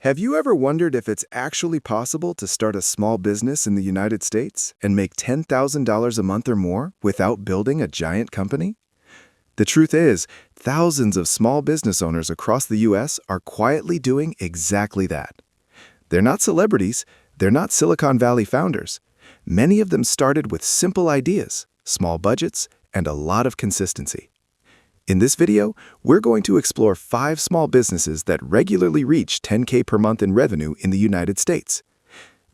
Have you ever wondered if it's actually possible to start a small business in the United States and make $10,000 a month or more without building a giant company? The truth is, thousands of small business owners across the U.S. are quietly doing exactly that. They're not celebrities, they're not Silicon Valley founders. Many of them started with simple ideas, small budgets, and a lot of consistency. In this video, we're going to explore 5 small businesses that regularly reach 10K per month in revenue in the United States.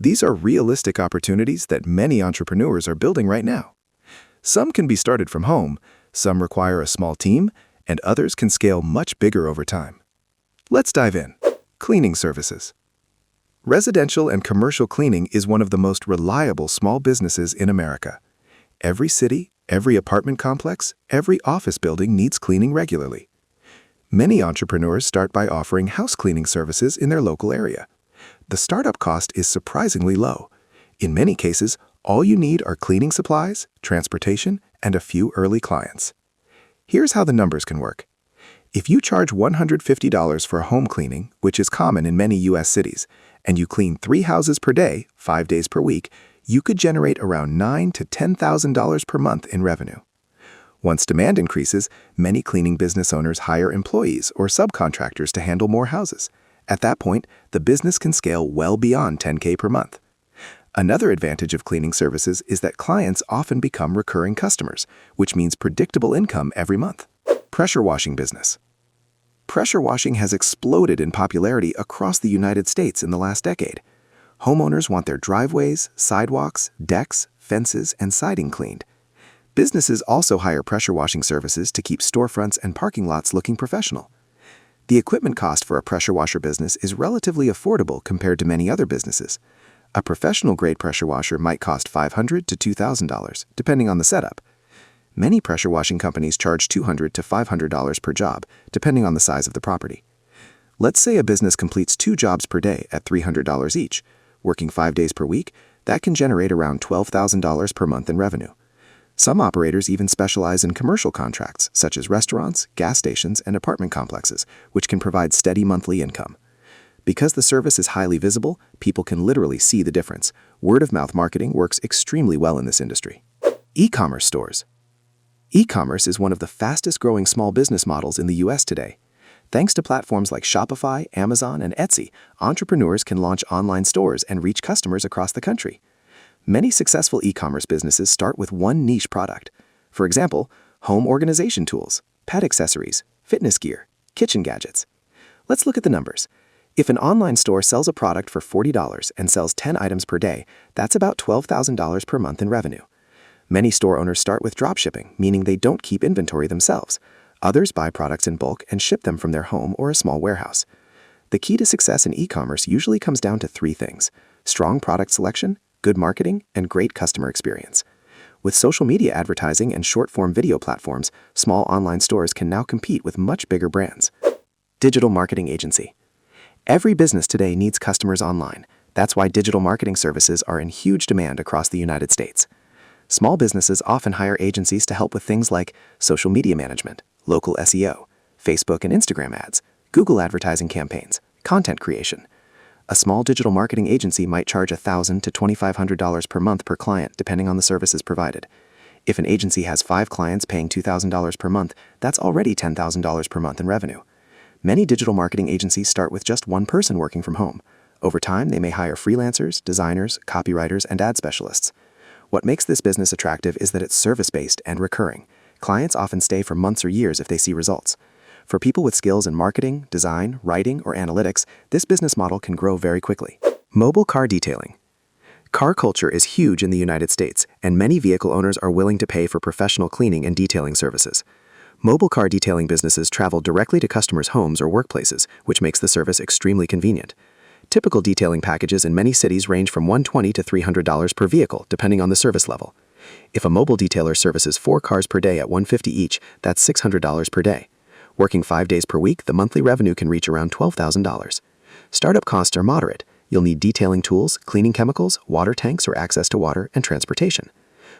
These are realistic opportunities that many entrepreneurs are building right now. Some can be started from home, some require a small team, and others can scale much bigger over time. Let's dive in. Cleaning services. Residential and commercial cleaning is one of the most reliable small businesses in America. Every city, every apartment complex, every office building needs cleaning regularly. Many entrepreneurs start by offering house cleaning services in their local area. The startup cost is surprisingly low. In many cases, all you need are cleaning supplies, transportation, and a few early clients. Here's how the numbers can work. If you charge $150 for home cleaning, which is common in many U.S. cities, and you clean 3 houses per day, 5 days per week, you could generate around $9,000 to $10,000 per month in revenue. Once demand increases, many cleaning business owners hire employees or subcontractors to handle more houses. At that point, the business can scale well beyond 10K per month. Another advantage of cleaning services is that clients often become recurring customers, which means predictable income every month. Pressure washing business. Pressure washing has exploded in popularity across the United States in the last decade. Homeowners want their driveways, sidewalks, decks, fences, and siding cleaned. Businesses also hire pressure washing services to keep storefronts and parking lots looking professional. The equipment cost for a pressure washer business is relatively affordable compared to many other businesses. A professional-grade pressure washer might cost $500 to $2,000, depending on the setup. Many pressure washing companies charge $200 to $500 per job, depending on the size of the property. Let's say a business completes 2 jobs per day at $300 each. Working 5 days per week, that can generate around $12,000 per month in revenue. Some operators even specialize in commercial contracts, such as restaurants, gas stations, and apartment complexes, which can provide steady monthly income. Because the service is highly visible, people can literally see the difference. Word-of-mouth marketing works extremely well in this industry. E-commerce stores. E-commerce is one of the fastest-growing small business models in the U.S. today. Thanks to platforms like Shopify, Amazon, and Etsy, entrepreneurs can launch online stores and reach customers across the country. Many successful e-commerce businesses start with one niche product. For example, home organization tools, pet accessories, fitness gear, kitchen gadgets. Let's look at the numbers. If an online store sells a product for $40 and sells 10 items per day, that's about $12,000 per month in revenue. Many store owners start with dropshipping, meaning they don't keep inventory themselves. Others buy products in bulk and ship them from their home or a small warehouse. The key to success in e-commerce usually comes down to 3 things: strong product selection, good marketing, and great customer experience. With social media advertising and short-form video platforms, small online stores can now compete with much bigger brands. Digital marketing agency. Every business today needs customers online. That's why digital marketing services are in huge demand across the United States. Small businesses often hire agencies to help with things like social media management, local SEO, Facebook and Instagram ads, Google advertising campaigns, content creation. A small digital marketing agency might charge $1,000 to $2,500 per month per client, depending on the services provided. If an agency has 5 clients paying $2,000 per month, that's already $10,000 per month in revenue. Many digital marketing agencies start with just one person working from home. Over time, they may hire freelancers, designers, copywriters, and ad specialists. What makes this business attractive is that it's service-based and recurring. Clients often stay for months or years if they see results. For people with skills in marketing, design, writing, or analytics, this business model can grow very quickly. Mobile car detailing. Car culture is huge in the United States, and many vehicle owners are willing to pay for professional cleaning and detailing services. Mobile car detailing businesses travel directly to customers' homes or workplaces, which makes the service extremely convenient. Typical detailing packages in many cities range from $120 to $300 per vehicle, depending on the service level. If a mobile detailer services 4 cars per day at $150 each, that's $600 per day. Working 5 days per week, the monthly revenue can reach around $12,000. Startup costs are moderate. You'll need detailing tools, cleaning chemicals, water tanks or access to water, and transportation.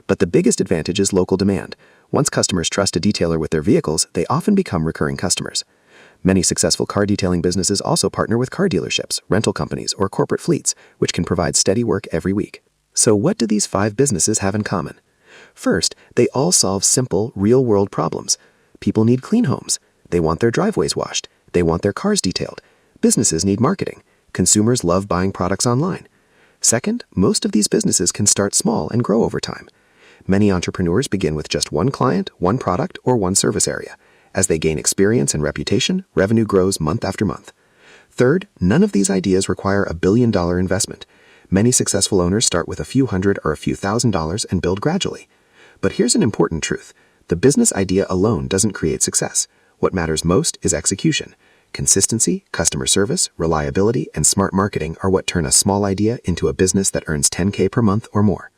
But the biggest advantage is local demand. Once customers trust a detailer with their vehicles, they often become recurring customers. Many successful car detailing businesses also partner with car dealerships, rental companies, or corporate fleets, which can provide steady work every week. So what do these 5 businesses have in common? First, they all solve simple, real-world problems. People need clean homes. They want their driveways washed. They want their cars detailed. Businesses need marketing. Consumers love buying products online. Second, most of these businesses can start small and grow over time. Many entrepreneurs begin with just one client, one product, or one service area. As they gain experience and reputation, revenue grows month after month. Third, none of these ideas require a billion-dollar investment. Many successful owners start with a few hundred or a few $1,000s and build gradually. But here's an important truth. The business idea alone doesn't create success. What matters most is execution. Consistency, customer service, reliability, and smart marketing are what turn a small idea into a business that earns $10K per month or more.